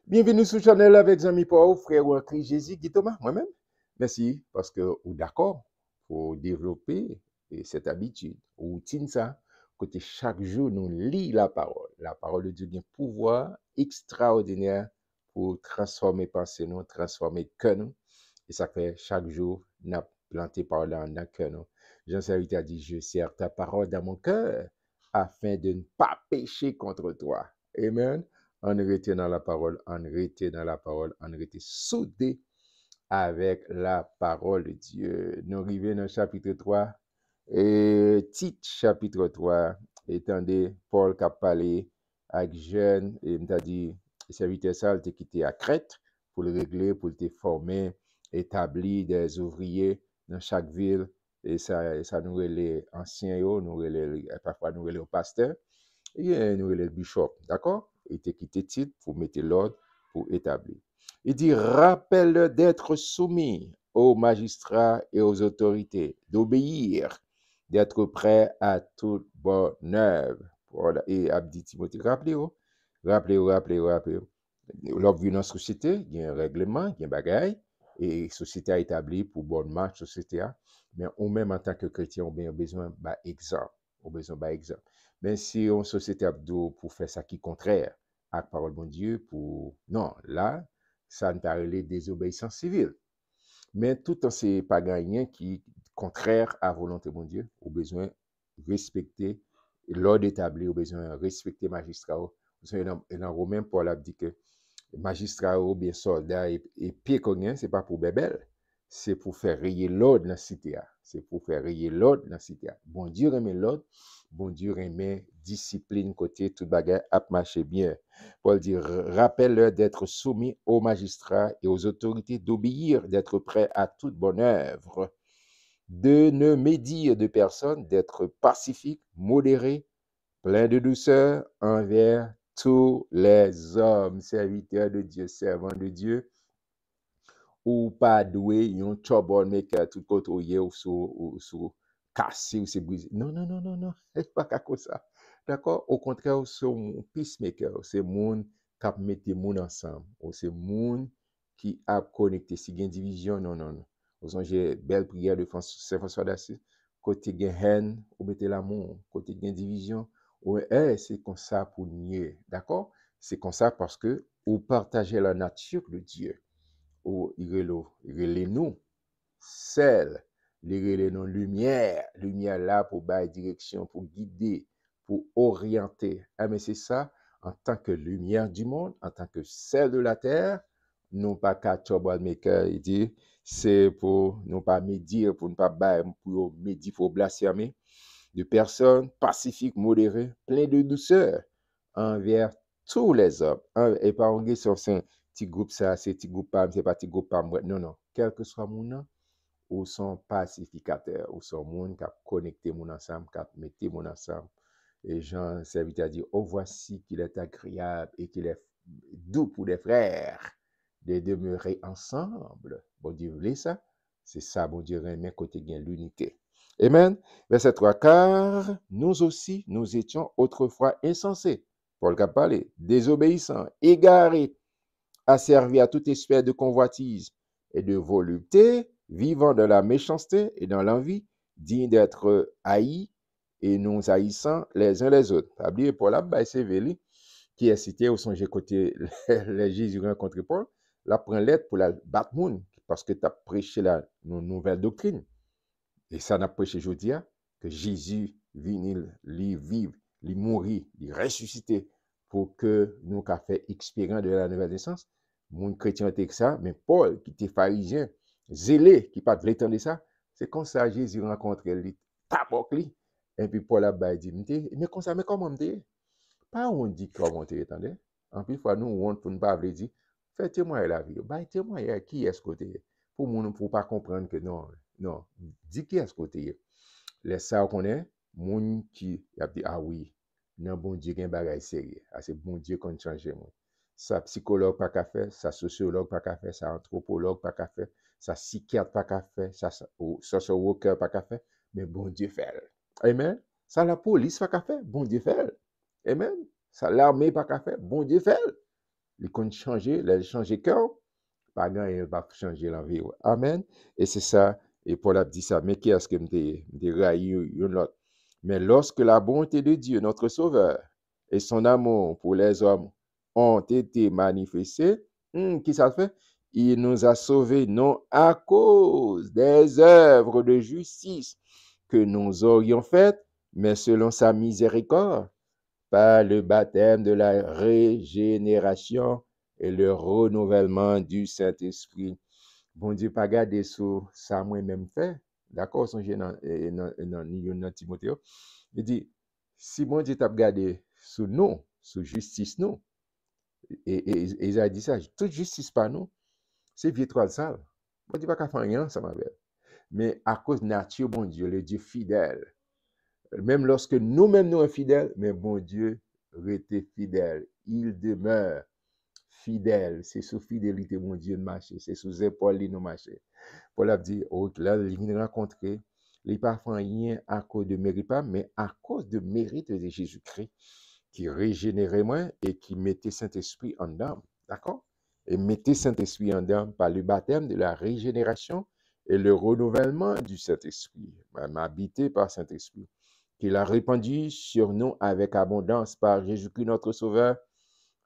Bienvenue sur le channel avec Jean-Mi Paul, frère ou en Christ Jésus, Guy Thomas, moi-même. Merci parce que vous d'accord pour développer cette habitude, routine ça, côté chaque jour nous lit la parole. La parole de Dieu a un pouvoir extraordinaire pour transformer pensée nous, transformer cœur nous. Et ça fait chaque jour, nous planté parole dans notre cœur nous. Jean-Servite a dit, je sers ta parole dans mon cœur afin de ne pas pécher contre toi. Amen. On retient dans la parole, on retient dans la parole, on retient soudé avec la parole de Dieu. Nous arrivons dans le chapitre 3, et titre chapitre 3, étendez Paul qui a parlé avec jeune, et m'a dit, serviteur ça, il t'a quitté à Crète pour le régler, pour le former, établir des ouvriers dans chaque ville, et ça nous les anciens, parfois nous les pasteurs, et nous les bishop, d'accord? Il t'a quitté titre pour mettre l'ordre, pour établir. Il dit, rappelle d'être soumis aux magistrats et aux autorités, d'obéir, d'être prêt à toute bonne œuvre. Voilà. Et Abdi Timothée, rappelez-vous, rappelez-vous. Lorsque dans la société, il y a un règlement, il y a un bagage, et la société a établi pour bonne marche, société a. Mais ou même en tant que chrétien, on a besoin d'exemple. On a besoin d'exemple. Mais si une société a pour faire ça qui est contraire à la parole de Dieu, pour. Non, là, ça ne parle de désobéissance civile. Mais tout en ces paganien qui est contraire à la volonté de Dieu, au besoin de respecter l'ordre établi, au besoin de respecter magistrat. Et dans Romain, Paul a dit que magistrat ou bien soldat et pied cogné, ce n'est pas pour bébel, c'est pour faire rayer l'ordre dans la cité. C'est pour faire rayer l'ordre dans la cité. Bon Dieu remet l'ordre, bon Dieu remet discipline côté tout bagage à marcher bien. Paul dit, rappelle-leur d'être soumis aux magistrats et aux autorités, d'obéir, d'être prêt à toute bonne œuvre, de ne médire de personne, d'être pacifique, modéré, plein de douceur envers tous les hommes, serviteurs de Dieu, servants de Dieu, ou pas doué, yon troublemaker tout côté ou sous cassé ou c'est brisé. Non, non, non, non, non, c'est pas comme ça. D'accord? Au contraire, c'est un peacemaker, c'est moun qui mette moun ensemble, ou c'est moun qui a connecté. Si il y a une division, non, non, non. Vous avez belle prière de Saint-François d'Assise, côté il y a haine, ou mettez l'amour, côté il y a une division, ou c'est comme ça pour nier. D'accord? C'est comme ça parce que vous partagez la nature de Dieu. Ou il nous, celle, il nous lumière là pour bailler direction, pour guider, pour orienter. Ah, mais c'est ça, en tant que lumière du monde, en tant que celle de la terre, non pas qu'à troublemaker, il dit, c'est pour ne pas médire, pour ne pas bailler, pour médire, pour blasphémer, de personnes pacifiques, modérées, pleines de douceur envers tous les hommes. Et pas on sur ce petit groupe ça, c'est petit groupe pas, c'est pas petit groupe pas. Non, non. Quel que soit mon nom, ou sont pacificateurs, ou sont moun qui a connecté mon ensemble, qui a metté mon ensemble. Et Jean, serviteur, dit, oh, voici qu'il est agréable et qu'il est doux pour les frères de demeurer ensemble. Bon Dieu voulait ça. C'est ça, bon Dieu remet côté gain l'unité. Amen. Verset 3, car nous aussi, nous étions autrefois insensés. Paul a parlé, désobéissants, égarés, asservis à toute espèce de convoitise et de volupté, vivant de la méchanceté et dans l'envie, dignes d'être haïs et nous haïssant les uns les autres. Oubliez Paul là, c'est Véli qui est cité au songe côté les Jésus rencontré Paul, la prend lettre pour la battre moun parce que tu as prêché la nouvelle doctrine. Et ça n'a prêché aujourd'hui que Jésus vient, lui vivre, lui mourir, lui ressusciter pour que nous qu'a fait expérience de la nouvelle naissance. Mon chrétien était que ça, mais Paul, qui était pharisien, zélé, qui pas de l'étendre ça, c'est comme ça Jésus rencontre lui, taboc lui. Et puis Paul a dit, mais comme ça, mais comment me pas on dit comment tu attendez. En plus, fois nous, on pour ne pas dire, fais témoin la vie. Bah, témoin qui est ce côté. Pour nous, pour pas comprendre que non, non, dis qui est ce côté. Les ça qu'on est, moun qui a dit, ah oui, non, bon Dieu, un bagage sérieux. Ah, c'est bon Dieu qu'on change, moi. Ça psychologue pas qu'à faire, ça sociologue pas qu'à faire, ça anthropologue pas qu'à faire, ça psychiatre pas qu'à faire, ça social worker pas qu'à faire, mais bon Dieu fait. Amen. Ça la police pas qu'à faire, bon Dieu fait. Amen. Ça l'armée pas qu'à faire, bon Dieu fait. il compte changer, il changer cœur, pas grand il va changer l'envie. Amen. Et c'est ça, et Paul a dit ça, mais qui est-ce que me raillé une autre? Mais lorsque la bonté de Dieu, notre Sauveur, et son amour pour les hommes ont été manifestés, qui ça fait? Il nous a sauvés non à cause des œuvres de justice que nous aurions faites, mais selon sa miséricorde, par le baptême de la régénération et le renouvellement du Saint-Esprit. Bon Dieu, pas garder sur ça moi-même fait. D'accord, son dans Timothée. Il dit, si bon Dieu t'a gardé sur nous, sur justice nous, et il a dit ça, toute justice par nous, c'est vieux toile sale. Bon Dieu, pas qu'à faire rien, ça m'appelle. Mais à cause de nature, bon Dieu, le Dieu fidèle, même lorsque nous-mêmes nous sommes infidèles, mais bon Dieu restait fidèle. Il demeure fidèle. C'est sous fidélité, mon Dieu, de marcher. C'est sous épaule, nous marcher. Paul a dit, oh, là, il vient rencontrer, il n'a pas fait rien à cause de mérite, pas, mais à cause de mérite de Jésus-Christ, qui régénérait moi et qui mettait Saint-Esprit en dame. D'accord? Et mettait Saint-Esprit en dame par le baptême de la régénération et le renouvellement du Saint-Esprit, habité par Saint-Esprit, qu'il a répandu sur nous avec abondance par Jésus-Christ notre Sauveur,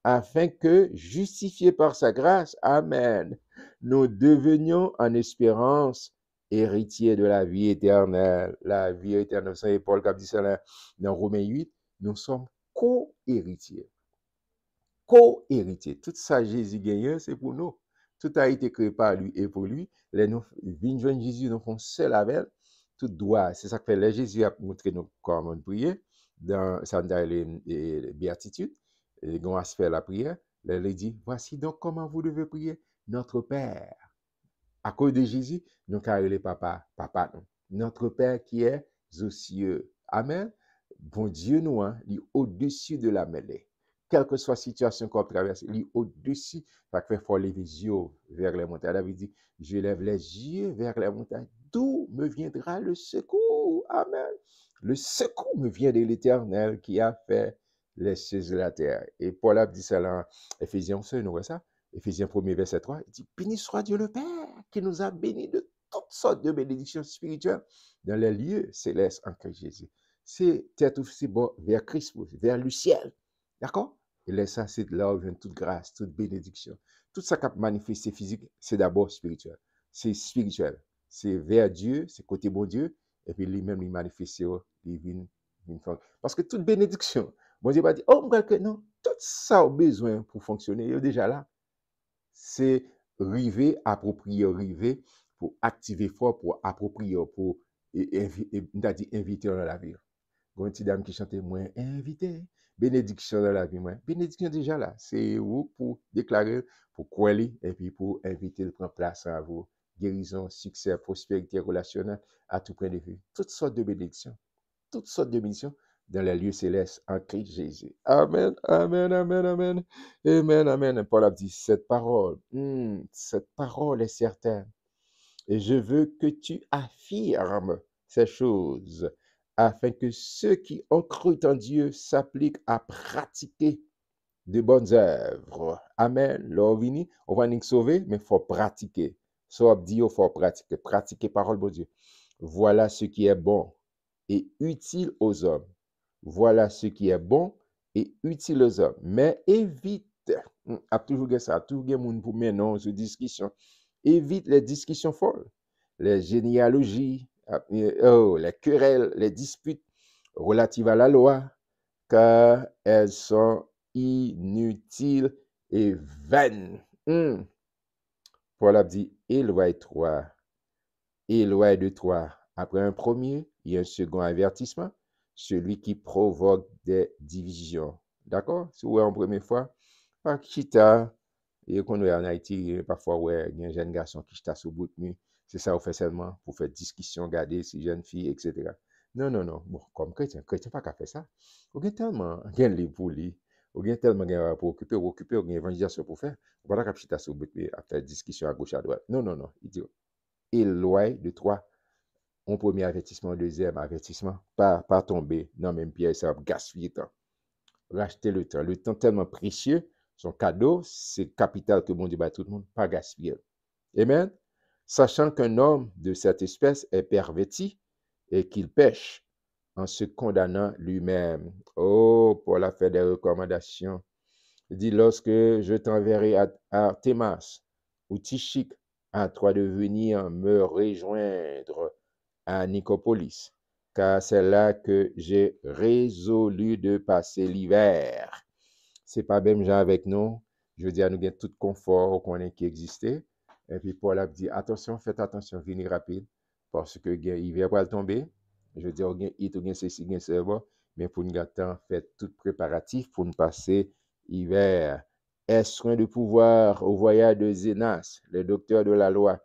afin que, justifiés par sa grâce, Amen, nous devenions en espérance héritiers de la vie éternelle. La vie éternelle, c'est Paul qui dit ça dans Romains 8, nous sommes co-héritiers. Co-héritiers. Tout ça, Jésus gagne, c'est pour nous. Tout a été créé par lui et pour lui. Les nous venons Jésus, nous font seul avec. Tout doit. C'est ça que fait. Les Jésus a montré nous comment prier dans les béatitudes. Et on a fait la prière. Il dit, voici donc comment vous devez prier. Notre Père. À cause de Jésus, nous carrons les papa, papa nous. Notre Père qui est aux cieux. Amen. Bon Dieu nous, il est au-dessus de la mêlée. Quelle que soit la situation qu'on traverse, il est au-dessus. Fait qu'il faut lever les yeux vers les montagnes. David dit, je lève les yeux vers les montagnes. D'où me viendra le secours? Amen. Le secours me vient de l'Éternel qui a fait les cieux et la terre. Et Paul a dit ça dans Éphésiens 1, nous voyons ça? Éphésiens 1, verset 3, il dit, béni soit Dieu le Père qui nous a bénis de toutes sortes de bénédictions spirituelles dans les lieux célestes en Christ Jésus. C'est tête aussi bon vers Christ, vers le ciel. D'accord? Et là, ça, c'est là où vient toute grâce, toute bénédiction. Tout ça qui a manifesté physique, c'est d'abord spirituel. C'est spirituel. C'est vers Dieu, c'est côté bon Dieu, et puis lui-même, il manifeste, il vient. Parce que toute bénédiction, bon Dieu va dire, oh, non, tout ça a besoin pour fonctionner, il est déjà là. C'est river, approprier, river pour activer fort, pour approprier, pour inviter dans la vie. Une petite dame qui chantait, moi, invité, bénédiction dans la vie, moi. Bénédiction déjà là. C'est vous pour déclarer, pour quoi et puis pour inviter le prendre place à vous. Guérison, succès, prospérité relationnelle, à tout point de vue. Toutes sortes de bénédictions. Toutes sortes de bénédictions dans les lieux célestes en Christ Jésus. Amen, amen, amen, amen. Amen, amen. Paul a dit, cette parole est certaine. Et je veux que tu affirmes ces choses afin que ceux qui ont cru en Dieu s'appliquent à pratiquer de bonnes œuvres. Amen. L'orvini, on va nous sauver, mais il faut pratiquer. So, dit, il faut pratiquer. Pratiquer parole de Dieu. Voilà ce qui est bon et utile aux hommes. Voilà ce qui est bon et utile aux hommes. Mais évite, a toujours ça, toujours moun pour maintenant sur discussion. Évite les discussions folles, les généalogies, les querelles, les disputes relatives à la loi, car elles sont inutiles et vaines. Paul a dit, éloigne-toi de toi. Après un premier, il y a un second avertissement, celui qui provoque des divisions. D'accord? Si vous voyez en première fois, par chita, et qu'on est en Haïti, parfois, ouais, il y a un jeune garçon qui chita sous bout de nuit. C'est ça, on fait seulement pour faire discussion, garder si jeune fille, etc. Non, non, non. Bon, comme chrétien pas qu'à faire ça. On a tellement, rien de pour lui. On a tellement pour occuper, on a évangélisation pour faire. On va pas chita sous bout de nuit, à faire discussion à gauche, à droite. Non, non, non. Il dit, éloigne de toi. Un premier avertissement, deuxième avertissement, pas tomber dans même piège, ça va gaspiller le temps. Racheter le temps tellement précieux, Son cadeau, c'est capital que bon Dieu bat tout le monde, pas gaspiller. Amen. Sachant qu'un homme de cette espèce est perverti et qu'il pêche en se condamnant lui-même. Oh, Paul a fait des recommandations. Il dit, lorsque je t'enverrai à Artémas ou Tychique, à toi de venir me rejoindre à Nicopolis, car c'est là que j'ai résolu de passer l'hiver. C'est pas même gens avec nous. Je veux dire, nous avons tout confort qu'on ait qui existait. Et puis Paul a dit, attention, faites attention, venez rapide, parce que l'hiver va tomber. Je veux dire, il y a ceci, il y a cela, mais pour nous attendre, faites tout préparatif pour nous passer l'hiver. Est-ce soin de pouvoir au voyage de Zénas, le docteur de la loi,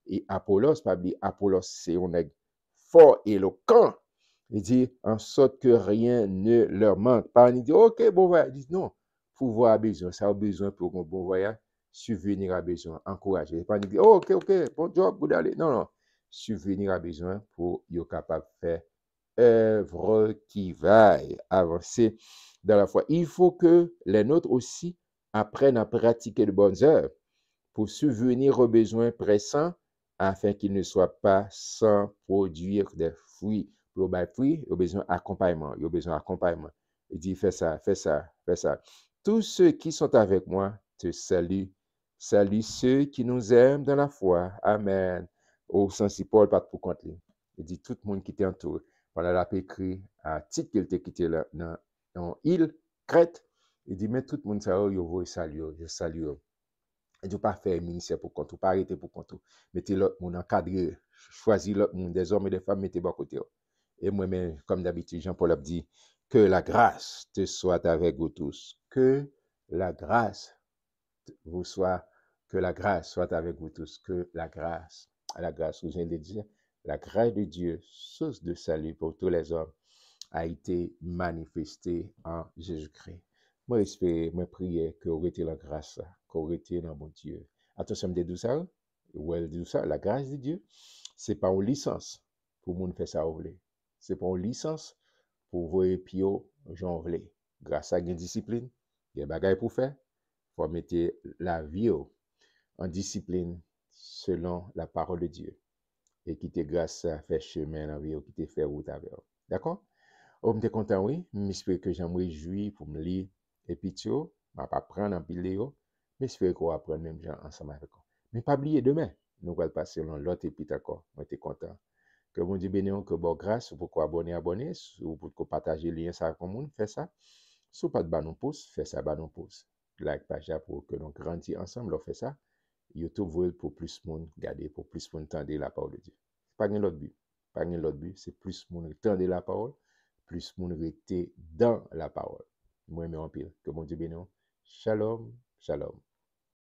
et Apollos, pas oublier, Apollos, c'est un nègre fort, éloquent. Il dit, en sorte que rien ne leur manque. Pas il dit, ok, bon voyage. Il dit, non, pouvoir a besoin, ça a besoin pour un bon voyage, subvenir a besoin, encourager. Pas il dit, oh, ok, bon job, vous allez. Non, non, subvenir a besoin pour être capable de faire œuvre qui vaille, avancer dans la foi. Il faut que les nôtres aussi apprennent à pratiquer de bonnes œuvres pour subvenir aux besoins pressants afin qu'ils ne soient pas sans produire des fruits. Pour les fruits, ils ont besoin d'accompagnement. Ils ont besoin d'accompagnement. Il dit, fais ça, fais ça, fais ça. Tous ceux qui sont avec moi te saluent. Salue ceux qui nous aiment dans la foi. Amen. Au sens si Paul pas pour compte. Il dit, tout le monde qui t'entoure. Voilà, la écrit à titre qu'il t'a quitté là, dans l'île Crète. Il dit, mais tout le monde, ça, je salue, je salue. Et tu pas faire ministère pour compte, pas arrêter pour compte. Mettez l'autre monde encadré, choisir l'autre monde, des hommes et des femmes, mettez bon côté. Et moi-même, comme d'habitude, Jean-Paul a dit, que la grâce te soit avec vous tous. Que la grâce vous soit, que la grâce soit avec vous tous. Que la grâce, vous venez de dire, la grâce de Dieu, source de salut pour tous les hommes, a été manifestée en Jésus-Christ. Moi, j'espère, moi, prier que vous la grâce, que vous dans mon Dieu. Attention, me dit ça, la grâce de Dieu, c'est pas une licence pour moun faire ça, vous voulez. C'est pas une licence pour voir pio, j'en voulais. Grâce à une discipline, il y a des bagages pour faire, faut mettre la vie en discipline selon la parole de Dieu. Et qui te grâce à faire chemin dans la vie, qui te fait route avec. D'accord? Oh, je suis content, oui. J'espère que j'en réjouis pour me lire. Et puis, tu vois, je ne vais pas prendre un pile, mais j'espère qu'on va apprendre même gens ensemble avec vous. Mais pas oublier demain, nous allons passer dans l'autre épître encore. Je suis content. Que bon Dieu bénisse, que bon grâce, pour qu'on abonner, ou pour qu'on partage le lien ça comme monde, fait ça. Si vous pas de banon pouce, fait ça banon pouce. Like page pour que nous grandissions ensemble, on fait ça. YouTube veut pour plus de monde garder, pour plus de monde tendre la parole de Dieu. Pas de l'autre but. Pas de l'autre but, c'est plus de monde tendre la parole, plus de monde rester dans la parole. Moi, je me pile. Que mon Dieu bénisse. Shalom, shalom.